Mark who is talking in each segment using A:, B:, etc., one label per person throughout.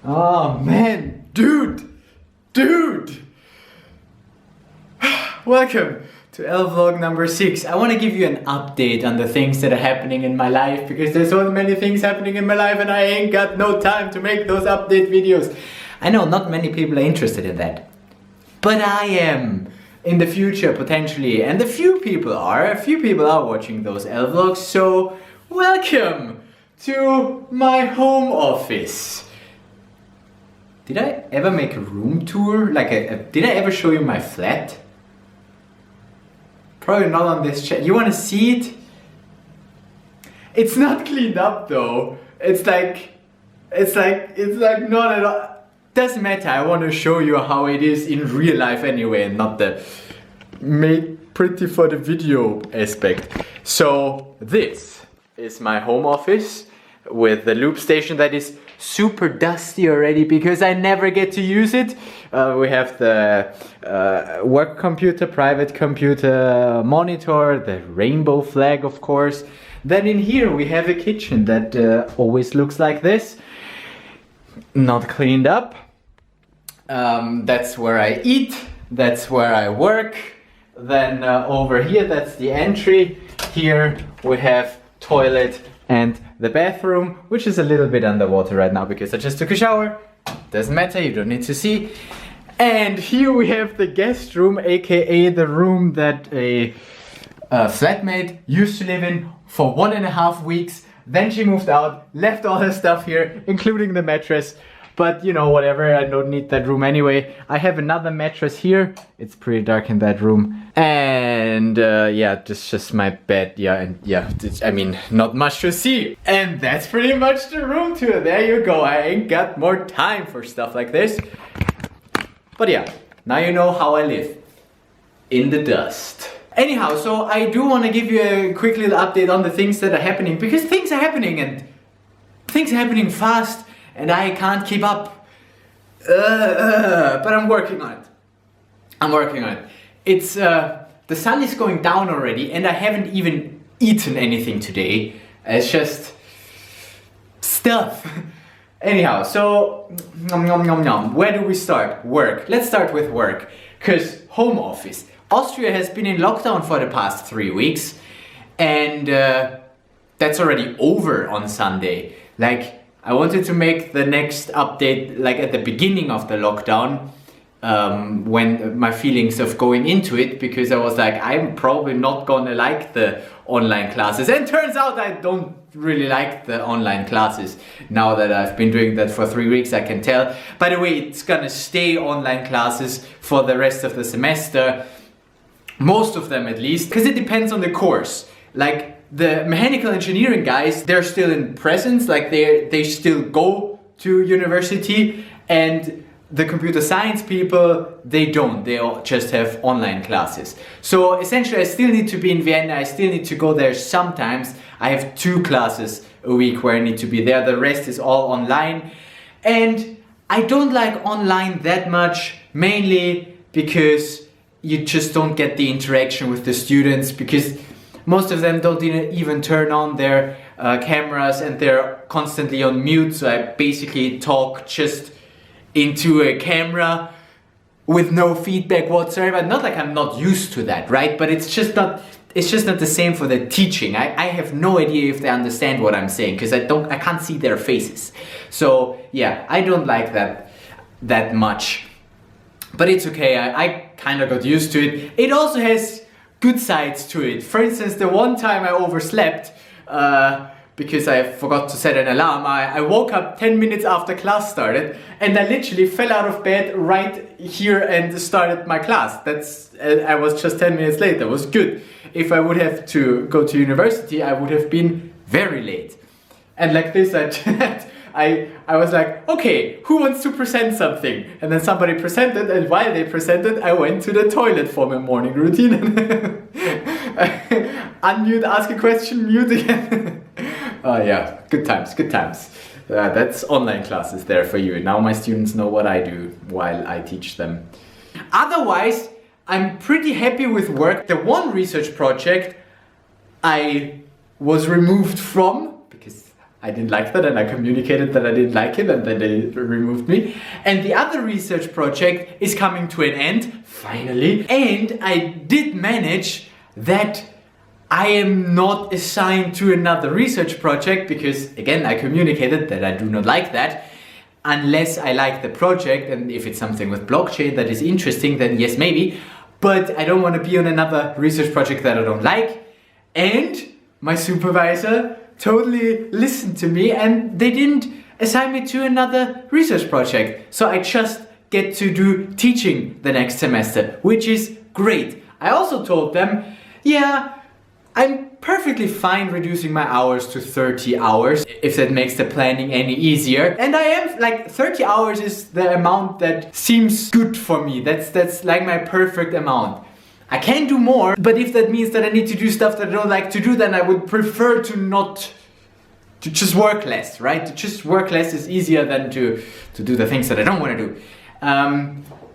A: Oh man, dude! Welcome to LVlog number 6. I want to give you an update on the things that are happening in my life because there's so many things happening in my life and I ain't got no time to make those update videos. I know not many people are interested in that, but I am in the future potentially, and a few people are watching those LVlogs, so welcome to my home office. Did I ever make a room tour? Did I ever show you my flat? Probably not on this chat. You want to see it? It's not cleaned up though. It's like not at all. Doesn't matter. I want to show you how it is in real life anyway, and not the made pretty for the video aspect. So this is my home office with the loop station that is super dusty already because I never get to use it. We have the work computer, private computer, monitor, the rainbow flag of course. Then in here we have a kitchen that always looks like this. Not cleaned up. That's where I eat, that's where I work. Then over here that's the entry. Here we have toilet and the bathroom, which is a little bit underwater right now because I just took a shower. Doesn't matter, you don't need to see. And here we have the guest room, aka the room that a flatmate used to live in for 1.5 weeks. Then she moved out, left all her stuff here, including the mattress. But you know, whatever, I don't need that room anyway. I have another mattress here. It's pretty dark in that room. And yeah, just my bed. Yeah, and yeah, I mean, not much to see. And that's pretty much the room tour. There you go. I ain't got more time for stuff like this. But yeah, now you know how I live. In the dust. Anyhow, so I do want to give you a quick little update on the things that are happening. Because things are happening and things are happening fast. And I can't keep up, but I'm working on it. It's, the sun is going down already and I haven't even eaten anything today. It's just stuff. Anyhow, so, where do we start? Work. Let's start with work, because home office. Austria has been in lockdown for the past 3 weeks and that's already over on Sunday. I wanted to make the next update at the beginning of the lockdown, when my feelings of going into it, because I was like, I'm probably not gonna like the online classes. And turns out I don't really like the online classes. Now that I've been doing that for 3 weeks, I can tell. By the way, it's gonna stay online classes for the rest of the semester. Most of them at least, because it depends on the course. The mechanical engineering guys, they're still in presence, they still go to university, and the computer science people, they don't, they all just have online classes. So essentially I still need to be in Vienna, I still need to go there sometimes. I have 2 classes a week where I need to be there, the rest is all online. And I don't like online that much, mainly because you just don't get the interaction with the students, because most of them don't even turn on their cameras and they're constantly on mute. So I basically talk just into a camera with no feedback whatsoever. Not like I'm not used to that, right? But it's just not the same for the teaching. I have no idea if they understand what I'm saying because I can't see their faces. So yeah, I don't like that much. But it's okay, I kind of got used to it. It also has good sides to it. For instance, the one time I overslept because I forgot to set an alarm. I woke up 10 minutes after class started and I literally fell out of bed right here and started my class. I was just 10 minutes late. That was good. If I would have to go to university, I would have been very late. And like this, I was like, okay, who wants to present something? And then somebody presented, and while they presented, I went to the toilet for my morning routine. Unmute, ask a question, mute again. Oh yeah, good times, good times. That's online classes there for you. Now my students know what I do while I teach them. Otherwise, I'm pretty happy with work. The one research project I was removed from, because I didn't like that, and I communicated that I didn't like it, and then they removed me. And the other research project is coming to an end, finally. And I did manage that I am not assigned to another research project because, again, I communicated that I do not like that. Unless I like the project, and if it's something with blockchain that is interesting, then yes, maybe. But I don't want to be on another research project that I don't like. And my supervisor totally listened to me, and they didn't assign me to another research project. So I just get to do teaching the next semester, which is great. I also told them, yeah, I'm perfectly fine reducing my hours to 30 hours if that makes the planning any easier. And I am like 30 hours is the amount that seems good for me. That's like my perfect amount. I can do more, but if that means that I need to do stuff that I don't like to do, then I would prefer to just work less, right? To just work less is easier than to do the things that I don't want to do.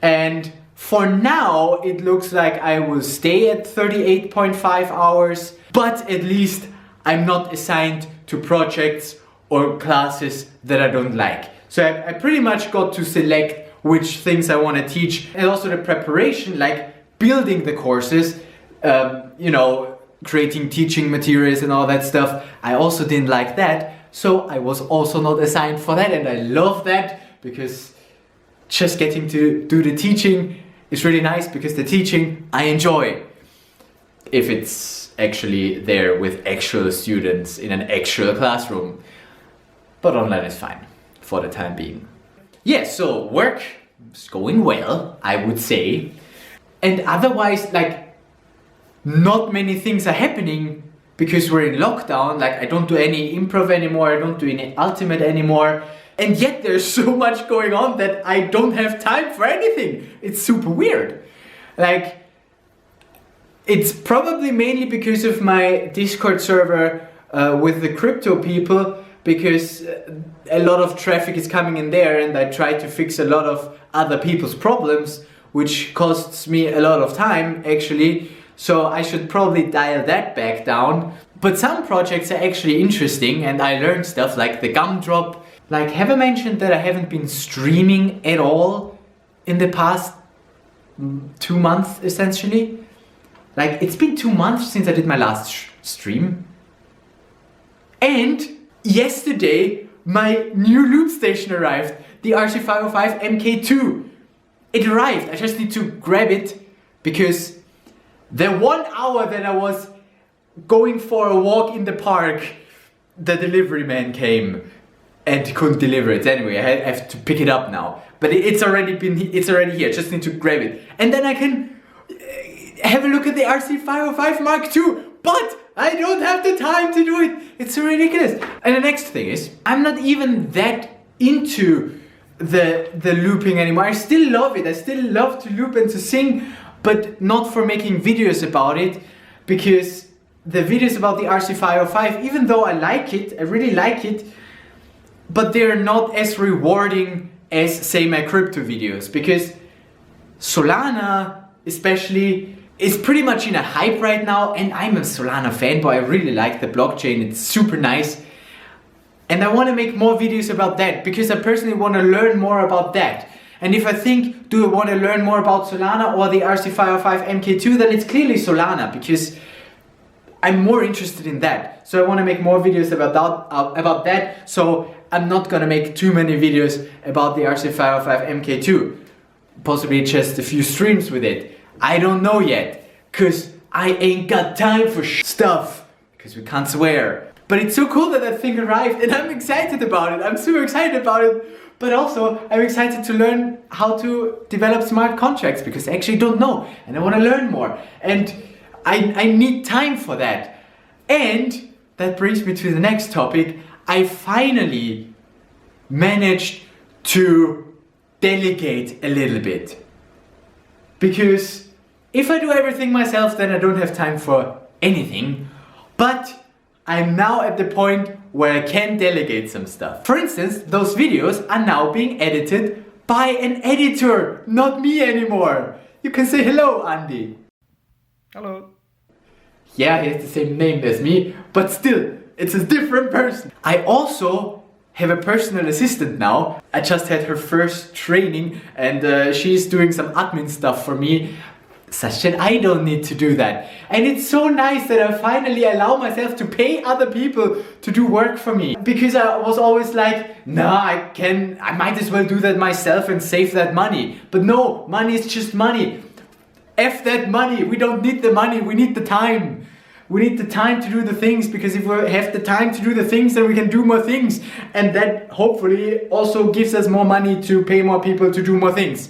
A: And for now, it looks like I will stay at 38.5 hours, but at least I'm not assigned to projects or classes that I don't like. So I pretty much got to select which things I want to teach, and also the preparation, like building the courses, creating teaching materials and all that stuff. I also didn't like that, so I was also not assigned for that, and I love that because just getting to do the teaching is really nice, because the teaching I enjoy if it's actually there with actual students in an actual classroom. But online is fine for the time being. Yeah, so work is going well, I would say. And otherwise, like, not many things are happening because we're in lockdown. Like, I don't do any improv anymore, I don't do any ultimate anymore. And yet there's so much going on that I don't have time for anything. It's super weird. Like, it's probably mainly because of my Discord server with the crypto people, because a lot of traffic is coming in there, and I try to fix a lot of other people's problems, which costs me a lot of time actually. So I should probably dial that back down. But some projects are actually interesting, and I learned stuff like the gumdrop. Like, have I mentioned that I haven't been streaming at all in the past 2 months essentially? Like, it's been 2 months since I did my last stream. And yesterday my new loop station arrived, the RC505 MK2. It arrived. I just need to grab it, because the 1 hour that I was going for a walk in the park, the delivery man came and couldn't deliver it. Anyway, I have to pick it up now. But it's already here. Just need to grab it. And then I can have a look at the RC505 Mark II. But I don't have the time to do it. It's so ridiculous. And the next thing is, I'm not even that into the looping anymore. I still love it. I still love to loop and to sing, but not for making videos about it, because the videos about the RC505, even though I like it, I really like it, but they're not as rewarding as, say, my crypto videos, because Solana especially is pretty much in a hype right now, and I'm a Solana fanboy. I really like the blockchain. It's super nice. And I want to make more videos about that, because I personally want to learn more about that. And if I think, do I want to learn more about Solana or the RC505 MK2, then it's clearly Solana, because I'm more interested in that. So I want to make more videos about that. So I'm not going to make too many videos about the RC505 MK2. Possibly just a few streams with it. I don't know yet, because I ain't got time for stuff, because we can't swear. But it's so cool that that thing arrived, and I'm excited about it. I'm super excited about it. But also, I'm excited to learn how to develop smart contracts, because I actually don't know, and I want to learn more. And I need time for that. And that brings me to the next topic. I finally managed to delegate a little bit. Because if I do everything myself, then I don't have time for anything. But I'm now at the point where I can delegate some stuff. For instance, those videos are now being edited by an editor, not me anymore. You can say hello, Andy.
B: Hello.
A: Yeah, he has the same name as me, but still, It's a different person. I also have a personal assistant now. I just had her first training and she's doing some admin stuff for me, such that I don't need to do that. And it's so nice that I finally allow myself to pay other people to do work for me. Because I was always like, nah, I might as well do that myself and save that money. But no, money is just money. F that money, we don't need the money, we need the time. We need the time to do the things, because if we have the time to do the things, then we can do more things. And that hopefully also gives us more money to pay more people to do more things.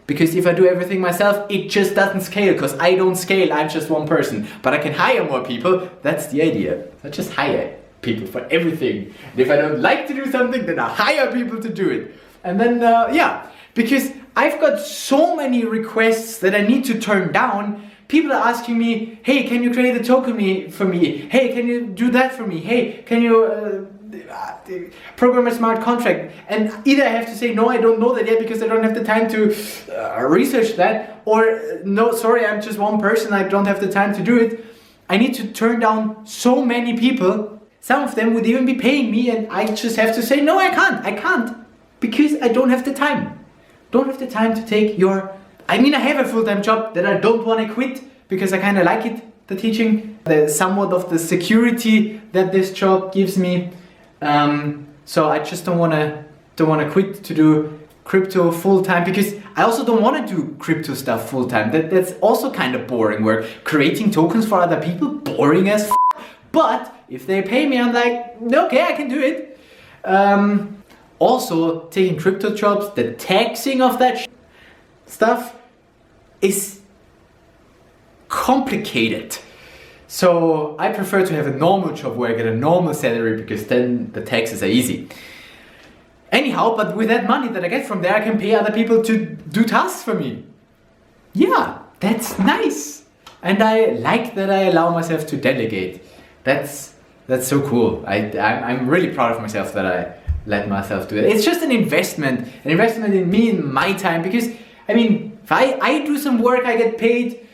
A: Because if I do everything myself, it just doesn't scale, because I don't scale, I'm just one person. But I can hire more people, that's the idea. I just hire people for everything. And if I don't like to do something, then I hire people to do it. And then, yeah, because I've got so many requests that I need to turn down. People are asking me, hey, can you create a token for me? Hey, can you do that for me? Hey, can you program a smart contract? And either I have to say, no, I don't know that yet because I don't have the time to research that. Or, no, sorry, I'm just one person, I don't have the time to do it. I need to turn down so many people. Some of them would even be paying me and I just have to say, no, I can't. Because I don't have the time. Don't have the time to take your... I mean, I have a full-time job that I don't want to quit because I kind of like it, the teaching. There's somewhat of the security that this job gives me. So I just don't want to quit to do crypto full-time, because I also don't want to do crypto stuff full-time. That's also kind of boring work. Creating tokens for other people, boring as f***. But if they pay me, I'm like, okay, I can do it. Also, taking crypto jobs, the taxing of that stuff is complicated. So I prefer to have a normal job where I get a normal salary, because then the taxes are easy. Anyhow, but with that money that I get from there, I can pay other people to do tasks for me. Yeah, that's nice. And I like that I allow myself to delegate. That's so cool. I'm really proud of myself that I let myself do it. It's just an investment in me and my time, because I mean, if I do some work, I get paid,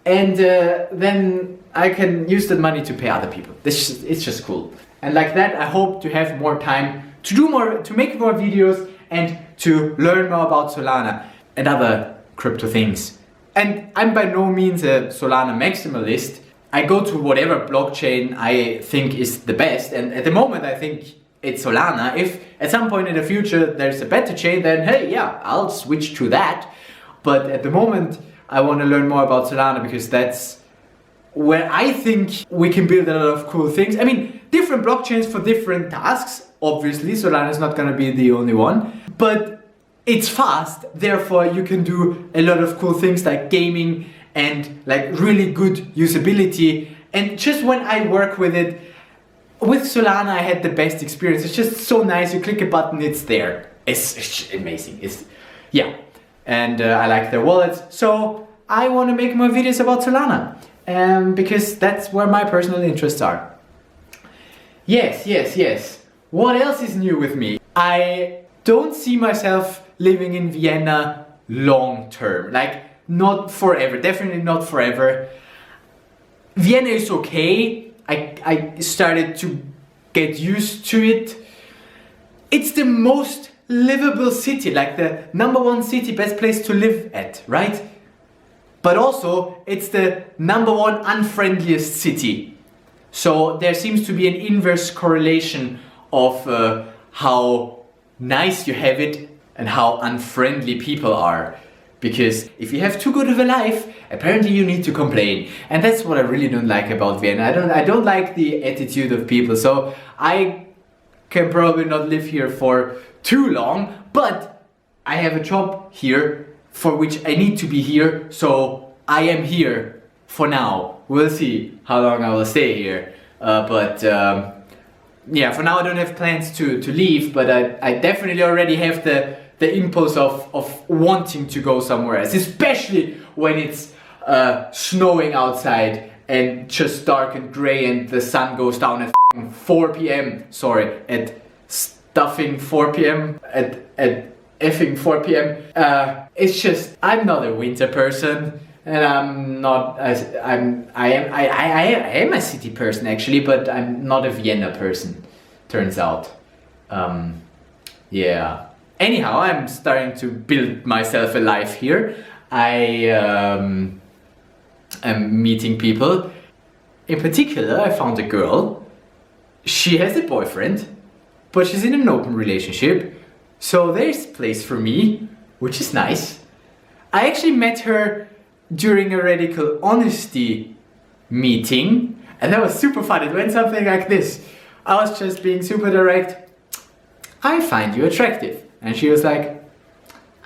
A: and then I can use that money to pay other people. It's just cool. And like that, I hope to have more time to do more, to make more videos, and to learn more about Solana and other crypto things. And I'm by no means a Solana maximalist. I go to whatever blockchain I think is the best, and at the moment I think it's Solana. If at some point in the future there's a better chain, then hey, yeah, I'll switch to that. But at the moment, I want to learn more about Solana, because that's where I think we can build a lot of cool things. I mean, different blockchains for different tasks. Obviously, Solana is not going to be the only one, but it's fast. Therefore, you can do a lot of cool things like gaming and like really good usability. And just when I work with it, with Solana, I had the best experience. It's just so nice. You click a button, it's there. It's amazing. Yeah. And I like their wallets. So I want to make more videos about Solana. Because that's where my personal interests are. Yes. What else is new with me? I don't see myself living in Vienna long term. Like, not forever. Definitely not forever. Vienna is okay. I started to get used to it. It's the most livable city, like the #1 city, best place to live at, right? But also, it's the #1 unfriendliest city. So there seems to be an inverse correlation of how nice you have it and how unfriendly people are. Because if you have too good of a life, apparently you need to complain. And that's what I really don't like about Vienna. I don't like the attitude of people. So I can probably not live here for too long, but I have a job here for which I need to be here. So I am here for now. We'll see how long I will stay here. Yeah, for now I don't have plans to leave, but I definitely already have the impulse of wanting to go somewhere else, especially when it's snowing outside and just dark and grey and the sun goes down at 4 p.m. Sorry, at stuffing 4 p.m. at effing 4 p.m. It's just, I'm not a winter person. and I'm not as I am a city person actually, but I'm not a Vienna person, turns out. Yeah. Anyhow, I'm starting to build myself a life here. I am meeting people. In particular, I found a girl. She has a boyfriend, but she's in an open relationship. So there's place for me, which is nice. I actually met her during a radical honesty meeting, and that was super fun. It went something like this. I was just being super direct. I find you attractive. And she was like,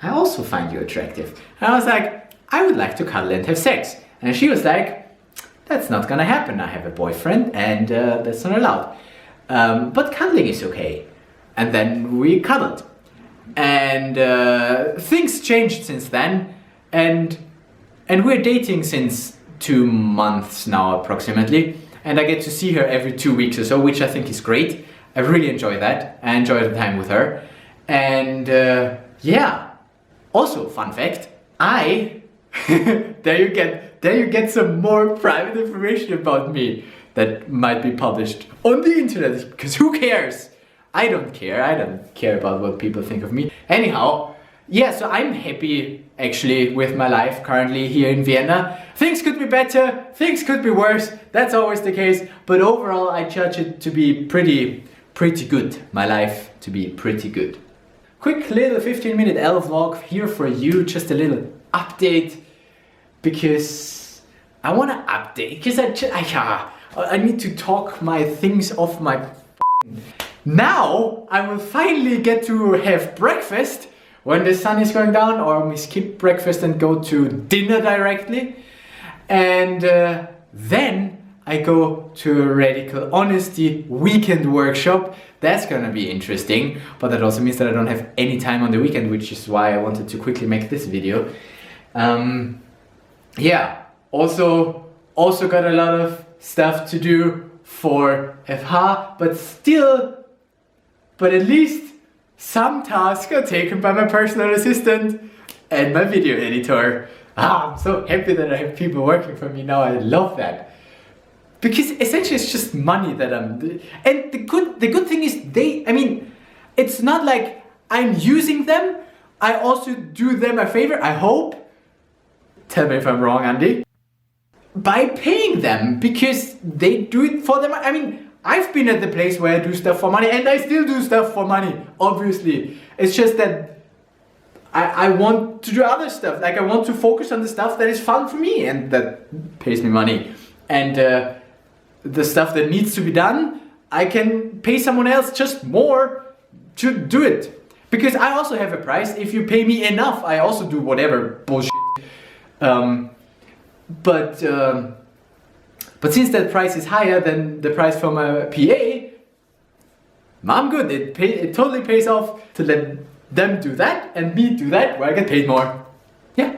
A: I also find you attractive. And I was like, I would like to cuddle and have sex. And she was like, that's not gonna happen. I have a boyfriend and that's not allowed. But cuddling is okay. And then we cuddled. And things changed since then. And we're dating since 2 months now approximately. And I get to see her every 2 weeks or so, which I think is great. I really enjoy that. I enjoy the time with her. And yeah. Also, fun fact, there you get some more private information about me that might be published on the internet, because who cares? I don't care about what people think of me. Anyhow, yeah, so I'm happy actually with my life currently here in Vienna. Things could be better, things could be worse, that's always the case, but overall I judge it to be pretty good, my life to be pretty good. Quick little 15-minute LVlog here for you, just a little update, because I want to update, because I need to talk my things off my Now I will finally get to have breakfast when the sun is going down, or we skip breakfast and go to dinner directly. And then I go to a radical honesty weekend workshop. That's gonna be interesting, but that also means that I don't have any time on the weekend, which is why I wanted to quickly make this video. Yeah, also got a lot of stuff to do for FH, but at least some tasks are taken by my personal assistant and my video editor. I'm so happy that I have people working for me now. I love that. Because essentially it's just money that and the good thing is it's not like I'm using them. I also do them a favor, I hope. Tell me if I'm wrong, Andy. By paying them, because they do it for them. I've been at the place where I do stuff for money, and I still do stuff for money, obviously. It's just that I want to do other stuff. Like, I want to focus on the stuff that is fun for me and that pays me money. And the stuff that needs to be done, I can pay someone else just more to do it. Because I also have a price. If you pay me enough, I also do whatever bullshit. But since that price is higher than the price for my PA, I'm good. It totally pays off to let them do that and me do that, where I get paid more. Yeah,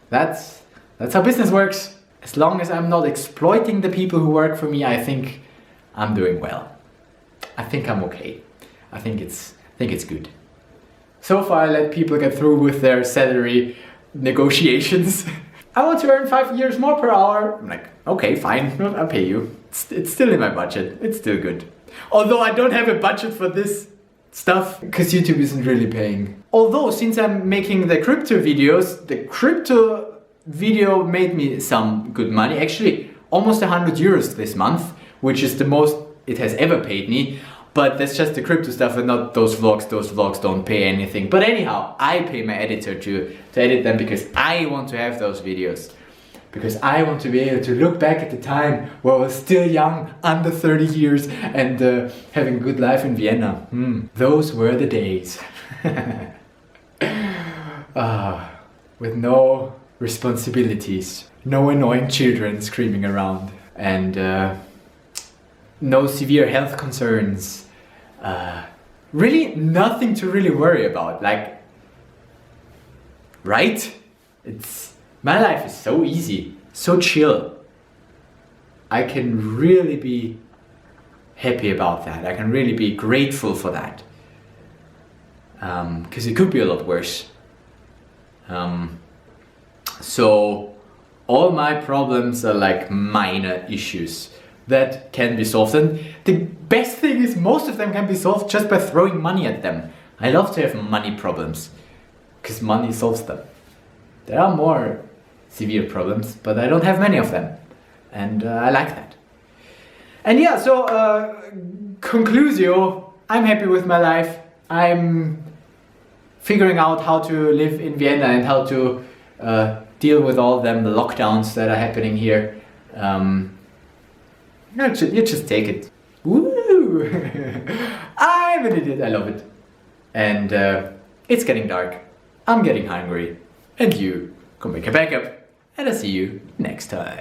A: that's how business works. As long as I'm not exploiting the people who work for me, I think I'm doing well. I think I'm okay. I think it's good. So far, I let people get through with their salary negotiations. I want to earn 5 years more per hour. I'm like, okay, fine, I'll pay you. It's still in my budget. It's still good. Although I don't have a budget for this stuff, because YouTube isn't really paying. Although, since I'm making the crypto videos, the crypto video made me some good money. Actually, almost 100 euros this month, which is the most it has ever paid me. But that's just the crypto stuff and not those vlogs. Those vlogs don't pay anything. But anyhow, I pay my editor to edit them because I want to have those videos. Because I want to be able to look back at the time where I was still young, under 30 years, and having a good life in Vienna. Those were the days. With no responsibilities, no annoying children screaming around, and no severe health concerns. Really nothing to really worry about. Like, right? My life is so easy, so chill. I can really be happy about that. I can really be grateful for that. Because it could be a lot worse. So all my problems are like minor issues that can be solved. And the best thing is most of them can be solved just by throwing money at them. I love to have money problems because money solves them. There are more severe problems, but I don't have many of them. And I like that. And yeah, so conclusio, I'm happy with my life. I'm figuring out how to live in Vienna and how to deal with all them lockdowns that are happening here. You just take it. Woo! I'm an idiot, I love it. And it's getting dark. I'm getting hungry. And you go make a backup. And I'll see you next time.